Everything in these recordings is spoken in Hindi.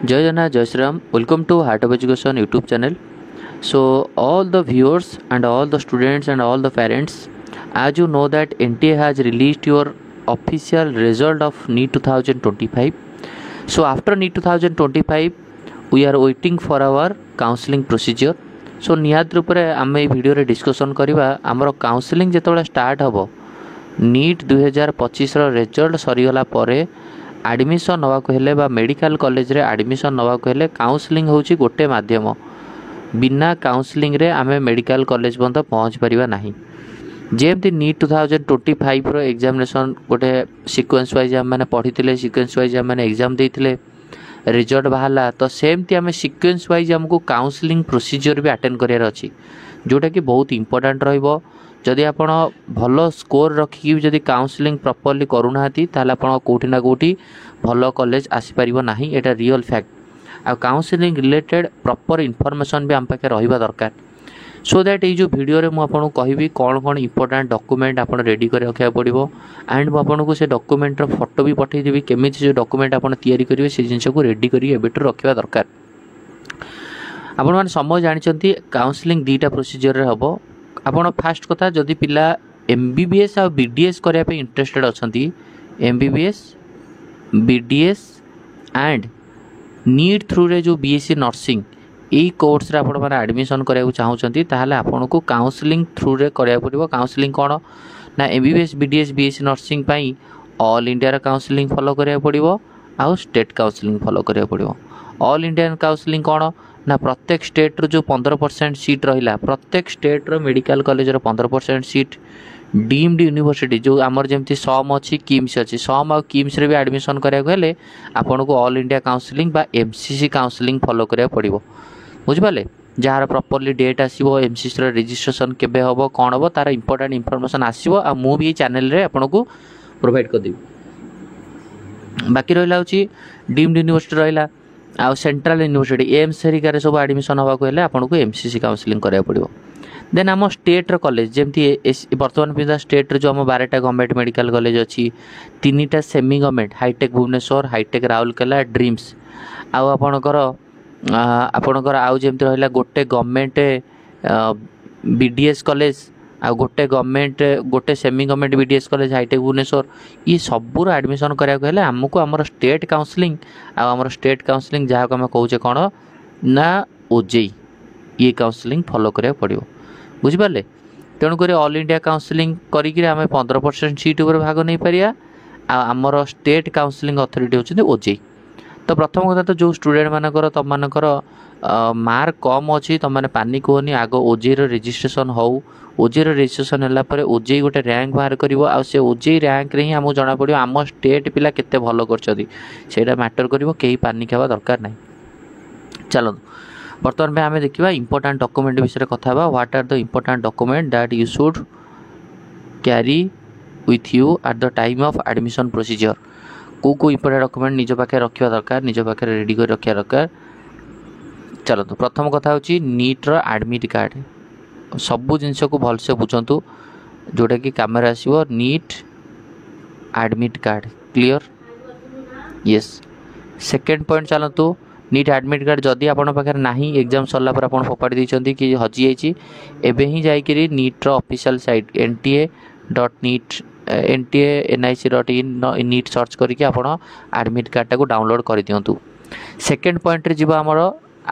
Jai Jana Jai Shri Ram. Welcome to Heart of Education YouTube channel. So all the viewers and all the students and all the parents, as you know that NTA has released your official result of NEET 2025. So after NEET 2025, we are waiting for our counseling procedure. So निहात रूप से आम ये भिडियो डिस्कसन करवा आमर काउंसलिंग जो स्टार्ट हम NEET 2025 रिजल्ट सरीगला आडमिशन नवाक हेले बा मेडिकल कॉलेज रे आडमिशन नवाक हेले काउंसलिंग होची गोटे माध्यम बिना काउंसलिंग रे आमे मेडिकल कॉलेज बंद पहुँच परिबा नाही जेमती NEET 2025 रो एग्जामिनेशन गोटे सीक्वेंस वाइज आम मैंने पढ़ी सीक्वेंस वाइज आम मैंने एग्जाम देते रिजल्ट बाहला तो सेमती आम सीक्वेंस वाइज आमको काउंसलिंग प्रोसीजर भी अटेंड करार अच्छी जोटा कि बहुत इंपोर्टेंट रहिबो जदि आपण भल स्कोर रखिकी जदि काउंसलिंग प्रॉपर्ली करूना ताल आपण कोठी ना कोठी भल कॉलेज आसीपर ना एटा रियल फैक्ट आ काउंसलिंग रिलेटेड प्रॉपर इनफॉरमेशन भी आम पाखे रहा दरकार सो दैट ये वीडियो रे मुझे कहबी कौन कौन इंपोर्टेंट डॉक्यूमेंट आप रेडी कर रखा पड़ो एंड मुझे से डॉक्यूमेंट फोटो भी पठेदेवी केमी जो डॉक्यूमेंट आप करेंगे से जिन को रेडी कर रखा दरकार आपण मैंने समय जानते काउंसलिंग दुईटा प्रोसीजर रे हम आपण फास्ट कथा जदि पिला MBBS आ BDS करने इंटरेस्टेड अच्छा MBBS BDS and NEET through रे जो BSc नर्सिंग यही कोर्स रे आपण माने एडमिशन करिया चाहूचंती ताहले आपण को काउंसलिंग थ्रू रे करिया पड़िबो काउंसलिंग कोन ना MBBS BDS BSc नर्सिंग पई ऑल इंडिया रा काउंसलिंग फॉलो करिया पड़िबो आ स्टेट काउंसलिंग फॉलो करिया पड़िबो ऑल इंडियन काउंसलिंग कोन ना प्रत्येक स्टेट रो जो 15% सीट रहिला प्रत्येक स्टेट रो मेडिकल कॉलेज रो 15% सीट डीम्ड यूनिवर्सिटी जो आमर जमती सम अच्छी किम्स अच्छी सम आ किम्स रे भी एडमिशन करिया हेले आपन को ऑल इंडिया काउंसलिंग बा MCC काउंसलिंग फॉलो करिया पड़िबो बुझिपाले जार प्रॉपर्ली डेट आसीबो MCC रो रजिस्ट्रेशन केबे हबो कोन हबो तार इंपोर्टेंट इंफॉर्मेशन आसीबो आ मु भी चैनल रे आपन को प्रोवाइड कर देबी बाकी रहिला होची डीम्ड यूनिवर्सिटी रहिला आ सेंट्रल यूनिवर्सिटी एम्स हेरिकार सब एडमिशन हवा को आपन को MCC काउंसलिंग करा पड़ो देन आम स्टेट रो कॉलेज जमती बर्तमान पिंधा स्टेट रो जो आम 12टा गवर्नमेंट मेडिकल कॉलेज अच्छी 3टा semi government hitech Bhubaneswar hitech Rourkela DRIEMS आपणकर आउ जमती रहा गोटे गवर्नमेंट BDS कॉलेज आ गोटे गवर्नमेंट गोटे semi government BDS college hitech Bhubaneswar ये सबूर एडमिशन कराया आमको आमर स्टेट काउंसलिंग आमर स्टेट काउंसलिंग जहाँ को आम कहे कौन ना OJEE ये काउंसलिंग फॉलो करा पड़ो बुझिपारे तेणुक ऑल इंडिया काउंसलिंग करें 15% सीट उपर भाग नहीं पारिया आमर स्टेट काउंसलिंग अथॉरिटी होती OJEE तो प्रथम कथा तो जो स्टूडेंट मानकर तुम मानकर मार्क कम अच्छी तुम मैंने पानिक होनी आग OJEE रजिस्ट्रेशन हो OJEE रजिस्ट्रेशन है OJEE गोटे रैंक बाहर कर OJEE रैंक रे ही आमको जना पड़ो आम स्टेट पिला केते भल कर मैटर कर कहीं पानिक हवा दरकार ना चलो बर्तमान में आम देखा इंपोर्टेंट डॉक्यूमेंट विषय कथा what are the important document that you should carry with you at the time of admission procedure को इंपोर्टेंट डॉक्यूमेंट निज पाखे रखा दरकार निज पाखे रेडी कर रखा दरकार चलो प्रथम कथा होची नीट रो एडमिट कार्ड सबू जिनस को भलसे बुझंतु जोटा कि कैमरा आसीबो NEET admit card clear yes second point चलतु नीट एडमिट कार्ड जदि आपण पाखे नाही एग्जाम सरला पर आपण फोपाड़ी दैछंती कि हजि जाइछि एबे ही जाइकरी नीट रो official site nta.nic.in NEET search करके आपण एडमिट कार्ड को डाउनलोड कर दियंतु सेकेंड पॉइंट रे जिबा हमर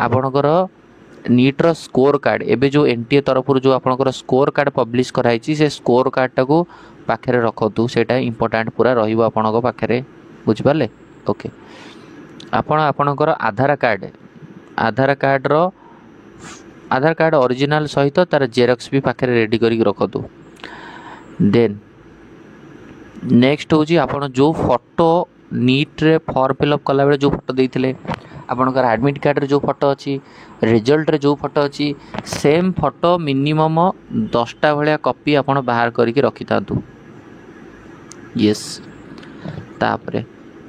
आपणकर नीट रो स्कोर कार्ड एबे जो NTA तरफ जो आपणकर स्कोर कार्ड पब्लिश कराइछि से स्कोर कार्ड टाको पाखरे रखतु सेटा इंपोर्टेंट पूरा रहिबो आपणको पाखरे बुझि पाले ओके आपणकर आधार कार्ड ओरिजिनल सहित तार जेरॉक्स भी पाखरे रेडी करिक रखतु देन नेक्स्ट होची आपण जो फोटो नीट रे फॉर्म फिलअप कला बेले जो फोटो देइथिले आपणकर एडमिट कार्ड रे जो फोटो अच्छी रिजल्ट रे जो फोटो अच्छी सेम फोटो मिनिमम 10टा भाया कॉपी आपण बाहर करके रखी थांतु यस तापरे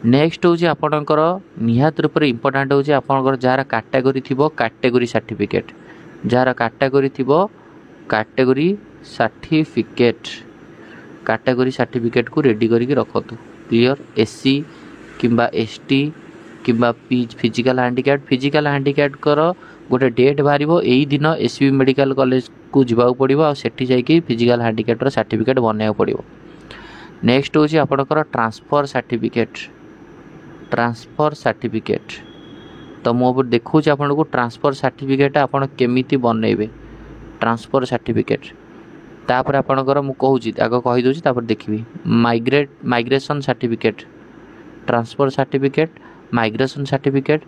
नेक्स्ट होची आपणकर निहात रूप से इंपोर्टेंट होची आपणकर जार कैटेगरी थिबो कैटेगरी सर्टिफिकेट जार कैटेगरी थिबो कैटेगरी सर्टिफिकेट को रेडी करके रखतु क्लियर SC किंबा ST कि फिजिकल हैंडिकैप्ट कर गोटे डेट बाहर यही दिन एसबी मेडिकल कॉलेज को जावाक पड़ो आ सेठी जाइए फिजिकल हैंडिकैप्टर सर्टिफिकेट बनवाक पड़ो। नेक्स्ट हूँ आपणकर ट्रांसफर सर्टिफिकेट तो मुझे देखूँ आपन को ट्रांसफर सर्टिफिकेट आपन केमिति बनइबे ट्रांसफर सर्टिफिकेट तापर आपणकर मु कहूँ आग कहीदे तापर देखी migration certificate transfer certificate migration certificate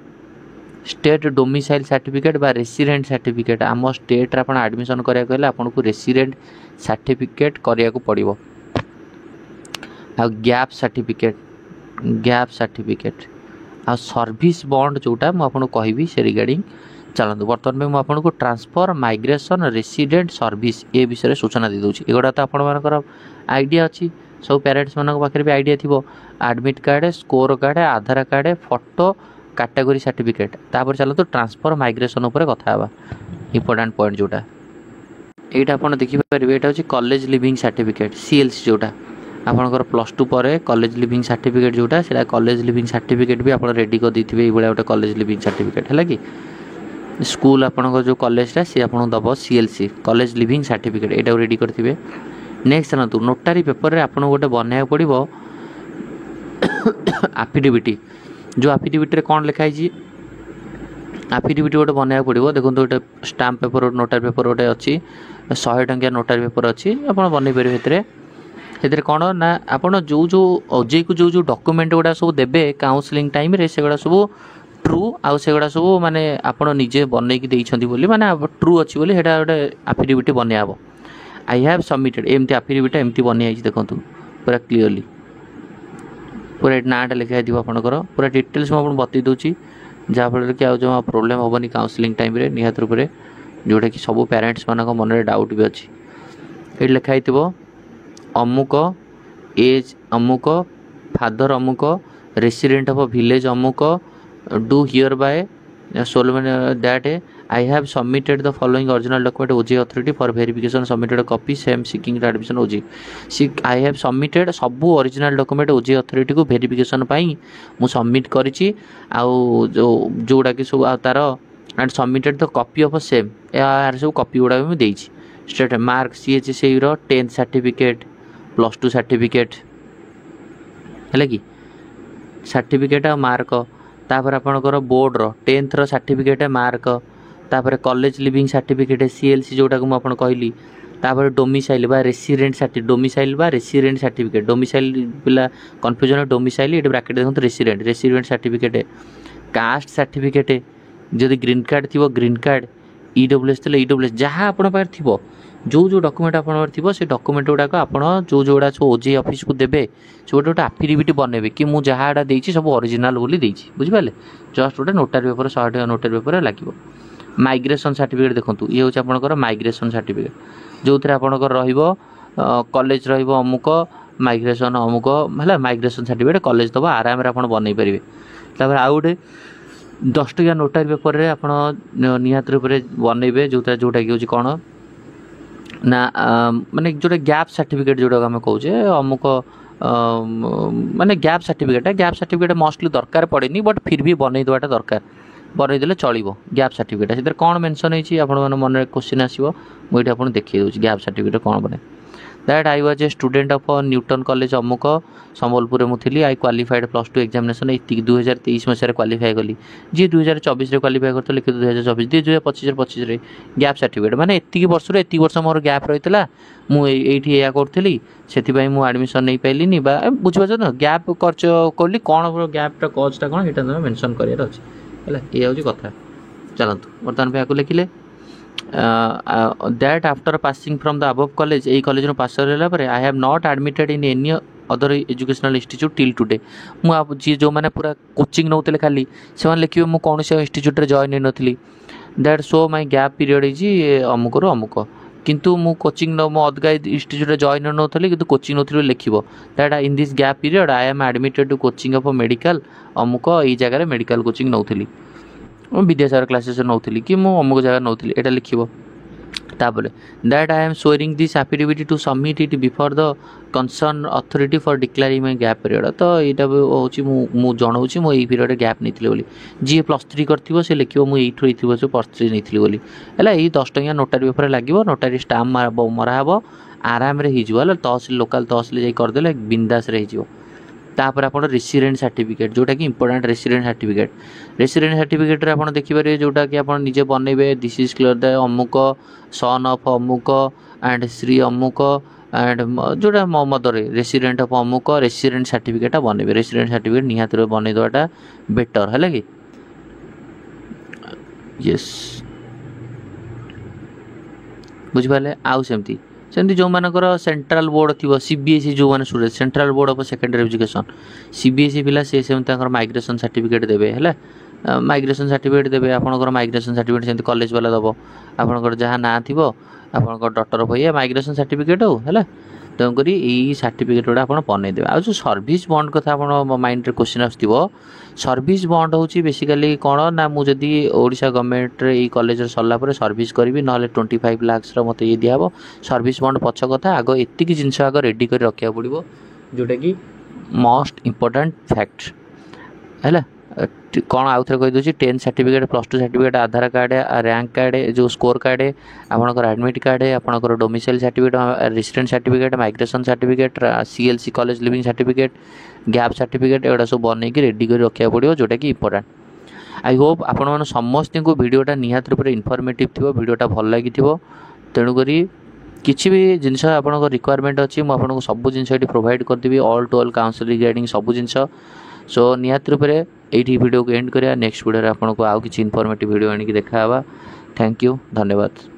state domicile certificate बा रेसिडेंट सर्टिफिकेट आम स्टेट आप एडमिशन कराया आपन को रेसिडेंट सर्टिफिकेट कराया पड़ो। आ गैप सर्टिफिकेट आ सर्विस बॉन्ड जोटा मुझे कहबी से रिगार्डिंग चलते बर्तमान में मुझे ट्रांसफर माइग्रेशन रेसिडेंट सर्विस ए विषय सूचना दे दूँ। एगुड़ा तो आपर आइडिया अच्छी सब पेरेंट्स मान पाखे भी आइडिया थी एडमिट कार्ड स्कोर कार्ड आधार कार्ड फोटो कैटेगरी सर्टिफिकेट तापर चलते ट्रांसफर माइग्रेशन उपर कथा इंपोर्टेंट पॉइंट जोटा यहाँ आप देखिपारे यहाँ हूँ कॉलेज लिविंग सर्टिफिकेट सीएलसी जोटा आपंकर +2 पर कॉलेज लिविंग सर्टिफिकेट जोटा से कॉलेज लिविंग सर्टिफिकेट भी आप रेडी कर देते ये गोटे कॉलेज लिविंग सर्टिफिकेट है कि स्कूल आपंकर जो कॉलेजटा सी आपको दब सीएलसी कॉलेज लिविंग सर्टिफिकेट यहाँ रेडी करेंगे। नेक्स्ट चलतु नोटारी पेपर रे आपन गोटे बनवाक पड़ो आफिडेविट जो आफिडेविट कौन लिखाई आफिडेविट गोटे बनवाक पड़ो देखो गोटे स्टाम्प पेपर नोटारी पेपर गोटे अच्छी 100 टंकिया नोटारी पेपर अच्छी आप बन पारे से कौन ना आपड़ जो जो ओजे को जो जो डॉक्यूमेंट गुड़ा सब देवे काउंसलिंग टाइम रे से गुड़ा सब ट्रू आउ से गुड़ा सब माने आपड़ निजे बनईकी देइछंती बोली माने ट्रू अच्छी बोली हेटा गोटे आफिडेविट बनवाब। आई हैव सबमिटेड एमती आफिडेविट एमती बनई देखूँ पूरा क्लीयरली पूरा नाटा लिखाई थी आपंकर पूरा डिटेल्स मुझे बतई दूसरी जहाँफल कि आज जो प्रोब्लेम हेनी काउंसलिंग टाइम निहत रूप से जोटा कि सब पेरेंट्स मान मन में डाउट भी अच्छी ये लिखाई थो अमुक एज अमुक फादर अमुक रेसिडेंट ऑफ विलेज अमुक do here bye Solomon that I have submitted the following original document ओजे authority for verification submitted copy same seeking admission ओजे आई हैव सबमिटेड सबू ओरिजिनल डॉक्यूमेंट ओजे अथॉरिटी को वेरिफिकेशन पाई मु सबमिट करिछि आउ जोड़ा कि सब तार and submitted the copy of same यार सब कॉपी गुड़ा भी देछि स्टेट मार्क सीएचएसई रो 10th सर्टिफिकेट +2 सर्टिफिकेट है कि सर्टिफिकेट मार्क तापर आपणकर बोर्ड रो 10th रो सर्टिफिकेट मार्क तापर कॉलेज लिविंग सर्टिफिकेट सीएलसी जोटा को मुझे कहली तापर डोमिसाइल बा रेसिडेंट सर्टिफिकेट डोमिसाइल पिला कन्फ्यूजन डोमिसाइल ये ब्रैकेट देखो रेसिडेंट सर्टिफिकेट कास्ट सर्टिफिकेट जदि ग्रीन कार्ड थी ग्रीन कार्ड ईडब्ल्यूएस थे ईडब्ल्यूएस जहाँ आप थी जो जो डॉक्यूमेंट आप थी से डॉक्यूमेंट गुड़ाक आप जो जोड़ा सब ओजे ऑफिस को देवे से गोटे गोटे आफिडेविट बनइबे कि मुझे जहाँ देती सब ओरिजिनल बोली देती बुझिपारे जस्ट गोटे नोटारी पेपर 100 टका नोटारी पेपर लगे। माइग्रेशन सर्टिफिकेट देखो ये हूँ आपंकर माइग्रेशन सर्टिफिकेट जो थे आपंकर कॉलेज अमुक माइग्रेशन अमुक है माइग्रेशन सर्टिफिकेट कॉलेज दब आराम आप बनई पारे। तापर आउ गोटे 10 टकिया नोटारी पेपर रे आप निहत रूप से बनइबे जोटा कि हूँ कौन ना माने जोटा गैप सर्टिफिकेट जोटा आम कहे अमुक माने गैप सर्टिफिकेट मोस्टली दरकार पड़ेनी बट फिर भी बनई देवाटा दरकार बनईदे चलो गैप सर्टिफिकेट से कौन मेंशन होती मन में क्वेश्चन आसो मुझे आपको देखिए दूसरी गैप सर्टिफिकेट कौन बने that I was a student of Newton college अमुक संबलपुर मुझे आई क्वालिफाइड +2 एग्जामिनेशन ये 2023 मसीह क्वालिफाई कली जी 2024 में क्वालिफाई करते लिखित 2024 2025 गैप सर्टिफिकेट माने एतिक वर्ष मोर गैप रही है मुझे करी से एडमिशन नहीं पाइलिनी बुझीपार ना गैप खर्च कली कौन गैप्टा कजटा कौन यहाँ मेनसन करार अच्छे है ये हूँ कथा। चलतु बर्तमान पे लिखिले that after passing from the above college यही कॉलेज पास होगा I have not admitted in any other educational institute till today मुझे जो मैंने पूरा कोचिंग नौते खाली से लिखे मुझे कौन से इंस्टीट्यूट रे जॉइन नहीं that so my gap period is अमुक रू अमुक किंतु मु कोचिंग मो अदगा इंस्टीट्यूट रे जॉइन नौली कि कोचिंग नौली लिखो that in this gap period I am admitted to coaching of medical अमुक ये जगह medical coaching Nauli Vidyasagar classes Nauli कि मु अमुक जगह नौली यहाँ लिखो तापर that I am swearing this affidavit to submit it before the concern authority for declaring my gap period. तो यहाँ हूँ जनाऊँ मुझे पीरियड गैप नहीं बोली जी +3 कर से लिख मुझे +3 नहीं बोली है। यही 10 टंकिया नोटारी पेपर लगे नोटारी स्टाम्प मराहब आराम हो तहसिल लोकाल तहसिल जाई करदे बिंदास हो। तापर आप रेसिडेंट सर्टिफिकेट जोटा कि इंपोर्टेंट रेसिडेंट सर्टिफिकेट रे आप देखिए जोटा कि आप निजे बनइबे दिस इज क्लियर द अमुक सन ऑफ अमुक एंड श्री अमुक एंड जोटा मदर रेसिडेंट ऑफ अमुक रेसिडेंट सर्टिफिकेट बनइबे। रेसिडेंट सर्टिफिकेट निहात बनई देवाटा बेटर है कि यस बुझिपारे। आउ सेमती जो मानकर सेंट्रल बोर्ड थी सीबीएसई जो मैंने student central board of secondary education CBSE पिला से माइग्रेशन सर्टिफिकेट देवे है माइग्रेशन सर्टिफिकेट देवे आपंकर माइग्रेशन सर्टिफिकेट सेमती कॉलेज वाला दब आपंकर जहाँ ना थी आपंकर डॉक्टर भैया माइग्रेशन सर्टिफिकेट हो है तेणुक यही सर्टिफिकेट गुड़ा आप बनईदेवे। आ जो सर्विस बॉन्ड कथा आप माइंड क्वेश्चन आसो सर्विस बॉन्ड हूँ बेसिकाली कौन ना मुझे ओडिशा गवर्नमेंट ये कॉलेज सरला सर्विस करी ना 25 लाख मत ये दिहब सर्विस बॉन्ड पछ कथा आग एतिक जिनस आग रेडी कर रखा पड़ो जोटा कि मोस्ट इम्पोर्टाट फैक्ट है। कौन आउ थे कहीदे 10 certificate +2 certificate Aadhaar card rank card जो स्कोर कार्ड आपंकर एडमिट कार्ड आपंकर domicile certificate resident certificate migration certificate CLC college living certificate gap certificate एगुड़ा सब बनईक रेडी कर रखा पड़ो जोटा कि इंपोर्टेंट। आई होप आपण समस्त को वीडियोटा निहात रूप इनफॉर्मेटिव थी वीडियोटा भल लगी तेणुक किसी भी जिनस आप रिक्वायरमेंट अच्छी मुझे सब जिन प्रोवाइड करदेवी all to all council regarding सब जिनस। सो निहात रूप ये वीडियो को एंड करिया नेक्स्ट वीडियो आपको आउ किसी इनफॉर्मेटिव वीडियो आनिक देखा। थैंक यू धन्यवाद।